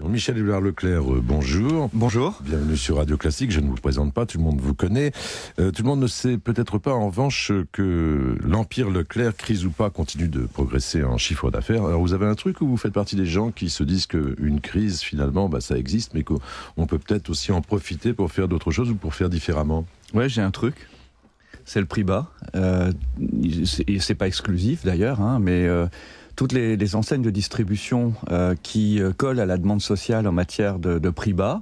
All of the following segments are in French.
Michel Éluard-Leclerc, bonjour. Bonjour. Bienvenue sur Radio Classique, je ne vous présente pas, tout le monde vous connaît. Tout le monde ne sait peut-être pas en revanche que l'Empire Leclerc, crise ou pas, continue de progresser en chiffre d'affaires. Alors vous avez un truc où vous faites partie des gens qui se disent qu'une crise finalement ça existe, mais qu'on peut peut-être aussi en profiter pour faire d'autres choses ou pour faire différemment? Ouais, j'ai un truc. C'est le prix bas. C'est pas exclusif d'ailleurs, mais toutes les enseignes de distribution qui collent à la demande sociale en matière de prix bas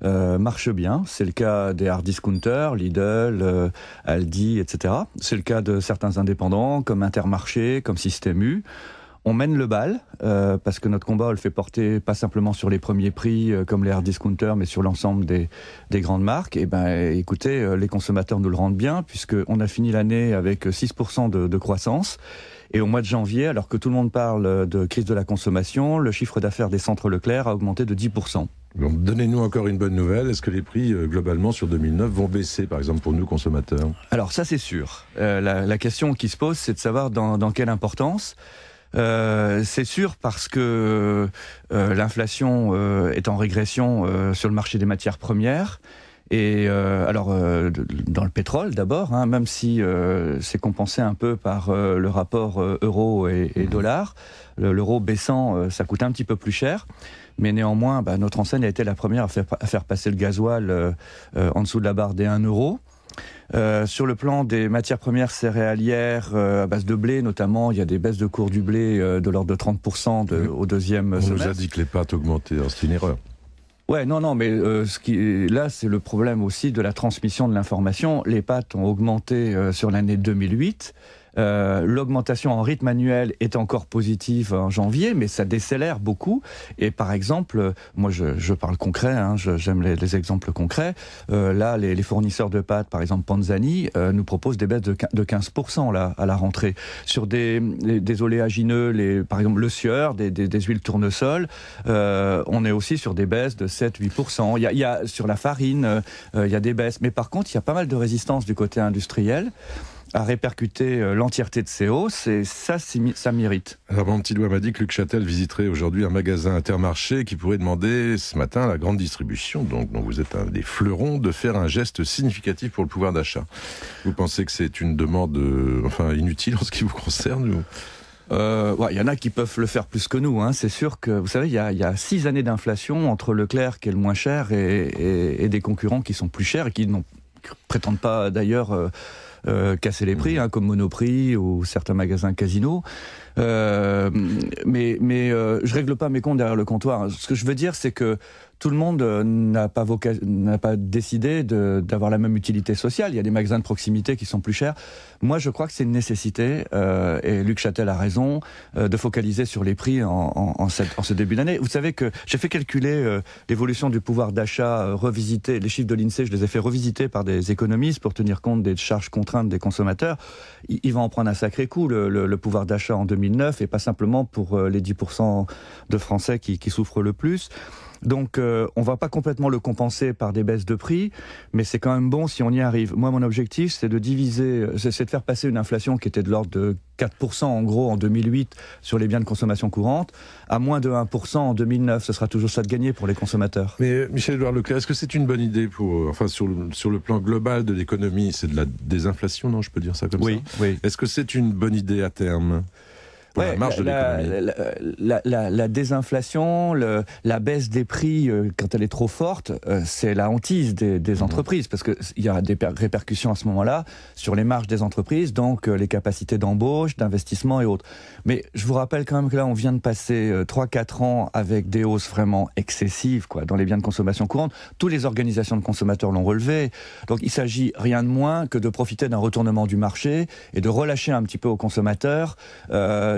marchent bien. C'est le cas des hard discounters, Lidl, Aldi, etc. C'est le cas de certains indépendants comme Intermarché, comme Système U. On mène le bal, parce que notre combat, on le fait porter pas simplement sur les premiers prix, comme les hard discounters, mais sur l'ensemble des grandes marques. Et écoutez, les consommateurs nous le rendent bien, puisqu'on a fini l'année avec 6% de croissance. Et au mois de janvier, alors que tout le monde parle de crise de la consommation, le chiffre d'affaires des centres Leclerc a augmenté de 10%. Donc, donnez-nous encore une bonne nouvelle. Est-ce que les prix, globalement, sur 2009, vont baisser, par exemple, pour nous, consommateurs? Alors, ça, c'est sûr. La question qui se pose, c'est de savoir dans quelle importance. C'est sûr parce que l'inflation est en régression sur le marché des matières premières. Et dans le pétrole d'abord, même si c'est compensé un peu par le rapport euro et dollar, l'euro baissant, ça coûte un petit peu plus cher. Mais néanmoins, notre enseigne a été la première à faire passer le gasoil en dessous de la barre des 1 euro. Sur le plan des matières premières céréalières à base de blé notamment, il y a des baisses de cours du blé de l'ordre de 30% au deuxième semestre. On nous a dit que les pâtes augmentaient, c'est une erreur. Ouais, non, mais là, c'est le problème aussi de la transmission de l'information. Les pâtes ont augmenté sur l'année 2008. L'augmentation en rythme annuel est encore positive en janvier, mais ça décélère beaucoup. Et par exemple, moi je parle concret, j'aime les exemples concrets. Là, les fournisseurs de pâtes, par exemple Panzani, nous proposent des baisses de 15% là, à la rentrée. Sur des oléagineux, par exemple le sieur, des huiles tournesol, on est aussi sur des baisses de 7-8%. Il y a sur la farine, il y a des baisses. Mais par contre, il y a pas mal de résistance du côté industriel à répercuter l'entièreté de ces hausses, et ça mérite. Alors mon petit doigt m'a dit que Luc Châtel visiterait aujourd'hui un magasin Intermarché qui pourrait demander ce matin à la grande distribution, donc dont vous êtes un des fleurons, de faire un geste significatif pour le pouvoir d'achat. Vous pensez que c'est une demande inutile en ce qui vous concerne ou... Il y en a qui peuvent le faire plus que nous. C'est sûr que, vous savez, il y a 6 années d'inflation entre Leclerc qui est le moins cher et des concurrents qui sont plus chers et qui ne prétendent pas d'ailleurs casser les prix, comme Monoprix ou certains magasins Casino. Mais je règle pas mes comptes derrière le comptoir. Ce que je veux dire, c'est que tout le monde n'a pas décidé d'avoir la même utilité sociale. Il y a des magasins de proximité qui sont plus chers. Moi, je crois que c'est une nécessité, et Luc Châtel a raison, de focaliser sur les prix en ce début d'année. Vous savez que j'ai fait calculer l'évolution du pouvoir d'achat revisité. Les chiffres de l'INSEE, je les ai fait revisiter par des économistes pour tenir compte des charges contraintes des consommateurs. Il va en prendre un sacré coup, le pouvoir d'achat en 2009, et pas simplement pour les 10% de Français qui souffrent le plus. Donc on va pas complètement le compenser par des baisses de prix, mais c'est quand même bon si on y arrive. Moi, mon objectif, c'est de faire passer une inflation qui était de l'ordre de 4% en gros en 2008 sur les biens de consommation courante, à moins de 1% en 2009. Ce sera toujours ça de gagner pour les consommateurs. Mais Michel Éluard-Leclerc, est-ce que c'est une bonne idée sur le plan global de l'économie? C'est de la désinflation, non? Je peux dire ça comme ça? Oui. Est-ce que c'est une bonne idée à terme? La marge de l'économie. La désinflation, la baisse des prix quand elle est trop forte, c'est la hantise des entreprises, parce que il y a des répercussions à ce moment-là sur les marges des entreprises, donc les capacités d'embauche, d'investissement et autres. Mais je vous rappelle quand même que là, on vient de passer 3-4 ans avec des hausses vraiment excessives dans les biens de consommation courante. Toutes les organisations de consommateurs l'ont relevé. Donc il s'agit rien de moins que de profiter d'un retournement du marché et de relâcher un petit peu aux consommateurs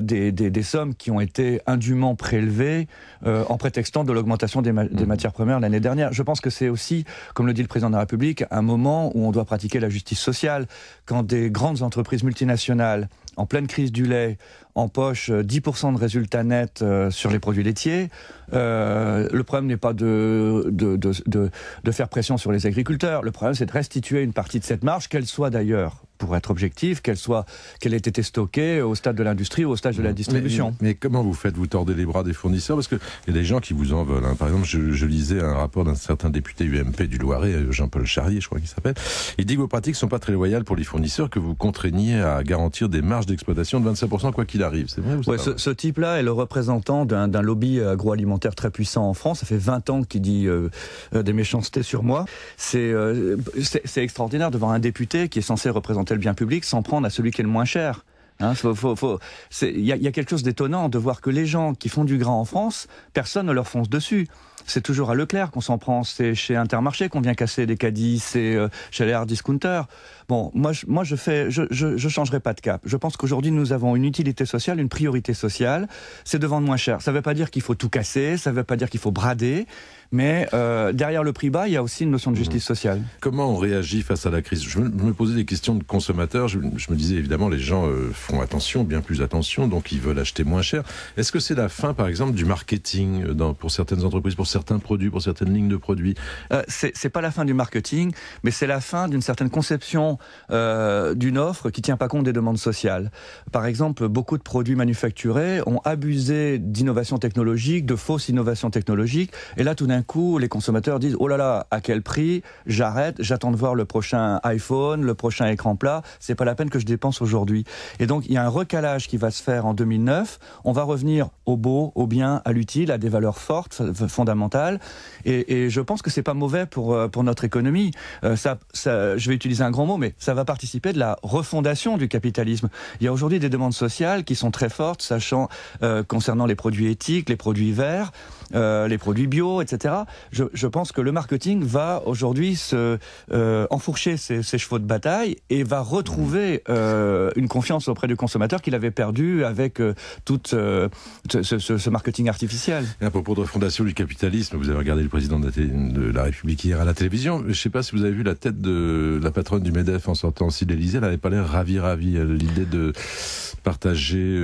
des sommes qui ont été indûment prélevées en prétextant de l'augmentation des matières premières l'année dernière. Je pense que c'est aussi, comme le dit le président de la République, un moment où on doit pratiquer la justice sociale. Quand des grandes entreprises multinationales, en pleine crise du lait, empochent 10% de résultats nets sur les produits laitiers, le problème n'est pas de faire pression sur les agriculteurs. Le problème, c'est de restituer une partie de cette marge, qu'elle soit d'ailleurs pour être objective, qu'elle ait été stockée au stade de l'industrie ou au stade de la distribution. Mais comment vous faites? Vous tordez les bras des fournisseurs? Parce qu'il y a des gens qui vous en veulent. Hein. Par exemple, je lisais un rapport d'un certain député UMP du Loiret, Jean-Paul Charrier, je crois qu'il s'appelle. Il dit que vos pratiques ne sont pas très loyales pour les fournisseurs, que vous contraignez à garantir des marges d'exploitation de 25% quoi qu'il arrive. C'est vrai ou c'est pas vrai? Ce type-là est le représentant d'un lobby agroalimentaire très puissant en France. Ça fait 20 ans qu'il dit des méchancetés sur moi. C'est extraordinaire de voir un député qui est censé représenter le bien public s'en prendre à celui qui est le moins cher. Il y a quelque chose d'étonnant de voir que les gens qui font du grain en France, personne ne leur fonce dessus. C'est toujours à Leclerc qu'on s'en prend, c'est chez Intermarché qu'on vient casser des caddies, c'est chez les hard discounters. Bon, moi je changerai pas de cap. Je pense qu'aujourd'hui nous avons une utilité sociale, une priorité sociale, c'est de vendre moins cher. Ça veut pas dire qu'il faut tout casser, ça veut pas dire qu'il faut brader, mais derrière le prix bas, il y a aussi une notion de justice sociale. Comment on réagit face à la crise? Je me posais des questions de consommateurs, je me disais évidemment les gens font attention, bien plus attention, donc ils veulent acheter moins cher. Est-ce que c'est la fin par exemple du marketing pour certaines entreprises, pour certains produits, pour certaines lignes de produits? C'est pas la fin du marketing, mais c'est la fin d'une certaine conception d'une offre qui tient pas compte des demandes sociales. Par exemple, beaucoup de produits manufacturés ont abusé d'innovations technologiques, de fausses innovations technologiques, et là tout d'un coup, les consommateurs disent « Oh là là, à quel prix? J'arrête, j'attends de voir le prochain iPhone, le prochain écran plat, c'est pas la peine que je dépense aujourd'hui. » Et donc, il y a un recalage qui va se faire en 2009. On va revenir au beau, au bien, à l'utile, à des valeurs fortes, fondamentales. Et je pense que c'est pas mauvais pour notre économie. Je vais utiliser un grand mot, mais ça va participer de la refondation du capitalisme. Il y a aujourd'hui des demandes sociales qui sont très fortes, sachant concernant les produits éthiques, les produits verts, les produits bio, etc. Je pense que le marketing va aujourd'hui enfourcher ses chevaux de bataille et va retrouver une confiance auprès du consommateur qu'il avait perdue avec tout ce marketing artificiel. Et à propos de refondation du capitalisme, vous avez regardé le président de la République hier à la télévision. Je ne sais pas si vous avez vu la tête de la patronne du MEDEF en sortant aussi de l'Élysée. Elle n'avait pas l'air ravie. L'idée de partager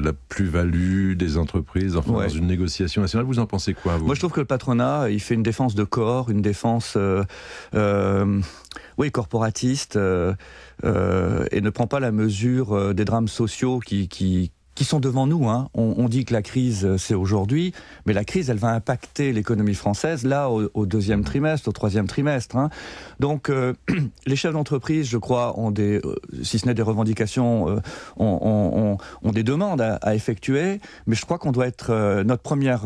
la plus-value des entreprises dans une négociation nationale. Vous en pensez quoi, vous? Moi, je trouve que le patronat, il fait une défense de corps, une défense corporatiste, et ne prend pas la mesure des drames sociaux qui sont devant nous. Hein. On dit que la crise, c'est aujourd'hui, mais la crise, elle va impacter l'économie française, là, au deuxième trimestre, au troisième trimestre. Hein. Donc, les chefs d'entreprise, je crois, ont si ce n'est des revendications, ont des demandes à effectuer, mais je crois qu'on doit être, notre première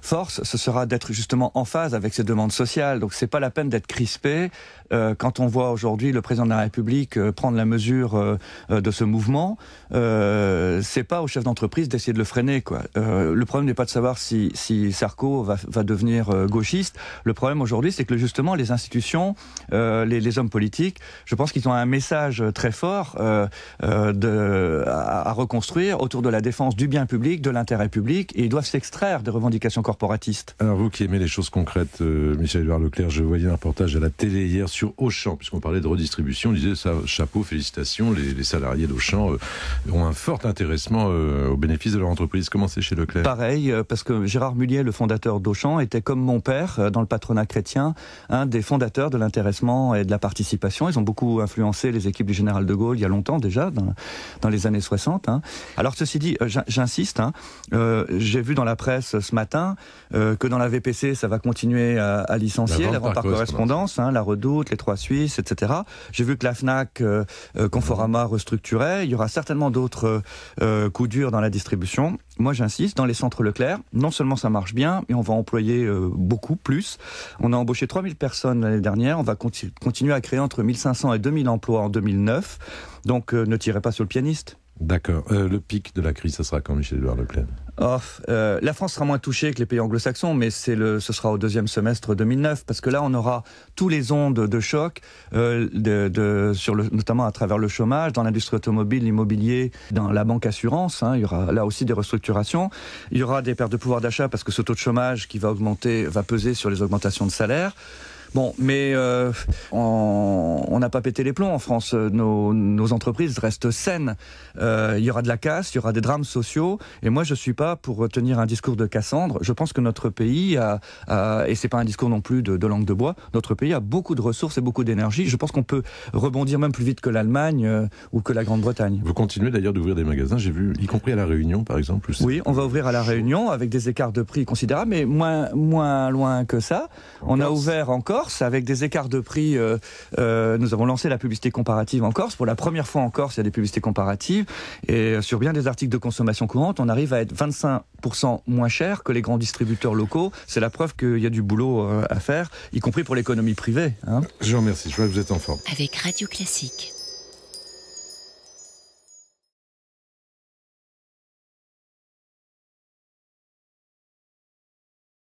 force, ce sera d'être justement en phase avec ces demandes sociales. Donc, c'est pas la peine d'être crispé. Quand on voit aujourd'hui le président de la République prendre la mesure de ce mouvement, c'est pas aux chefs d'entreprise d'essayer de le freiner, quoi. Le problème n'est pas de savoir si Sarko va devenir gauchiste. Le problème aujourd'hui, c'est que justement les institutions, les hommes politiques, je pense qu'ils ont un message très fort à reconstruire autour de la défense du bien public, de l'intérêt public, et ils doivent s'extraire des revendications corporatistes. Alors vous qui aimez les choses concrètes, Michel-Édouard Leclerc, je voyais un reportage à la télé hier sur Auchan, puisqu'on parlait de redistribution, on disait ça, chapeau, félicitations, les salariés d'Auchan ont un fort intéressement au bénéfice de leur entreprise. Comment c'est chez Leclerc? Pareil, parce que Gérard Mullier, le fondateur d'Auchan, était comme mon père, dans le patronat chrétien, un des fondateurs de l'intéressement et de la participation. Ils ont beaucoup influencé les équipes du général de Gaulle il y a longtemps déjà, dans les années 60. Hein. Alors ceci dit, j'insiste, j'ai vu dans la presse ce matin que dans la VPC, ça va continuer à licencier, la vente par correspondance, la Redoute, les Trois Suisses, etc. J'ai vu que la Fnac, Conforama restructurait. Il y aura certainement d'autres coups durs dans la distribution. Moi, j'insiste, dans les centres Leclerc, non seulement ça marche bien, mais on va employer beaucoup plus. On a embauché 3000 personnes l'année dernière. On va continuer à créer entre 1500 et 2000 emplois en 2009. Donc, ne tirez pas sur le pianiste. D'accord. Le pic de la crise, ça sera quand, Michel-Édouard Leclerc? La France sera moins touchée que les pays anglo-saxons, mais ce sera au deuxième semestre 2009, parce que là, on aura tous les ondes de choc, notamment à travers le chômage, dans l'industrie automobile, l'immobilier, dans la banque assurance. Il y aura là aussi des restructurations. Il y aura des pertes de pouvoir d'achat, parce que ce taux de chômage qui va augmenter va peser sur les augmentations de salaire. Bon, mais on n'a pas pété les plombs en France. Nos entreprises restent saines. Il y aura de la casse, il y aura des drames sociaux. Et moi, je suis pas pour tenir un discours de Cassandre. Je pense que notre pays et c'est pas un discours non plus de langue de bois, notre pays a beaucoup de ressources et beaucoup d'énergie. Je pense qu'on peut rebondir même plus vite que l'Allemagne ou que la Grande-Bretagne. Vous continuez d'ailleurs d'ouvrir des magasins, j'ai vu, y compris à La Réunion par exemple. Oui, on va ouvrir à La Réunion avec des écarts de prix considérables, mais moins loin que ça. On a ouvert en Corse avec des écarts de prix. Nous avons lancé la publicité comparative en Corse. Pour la première fois en Corse, il y a des publicités comparatives. Et sur bien des articles de consommation courante, on arrive à être 25% moins cher que les grands distributeurs locaux. C'est la preuve qu'il y a du boulot à faire, y compris pour l'économie privée. Je vous remercie, je vois que vous êtes en forme. Avec Radio Classique.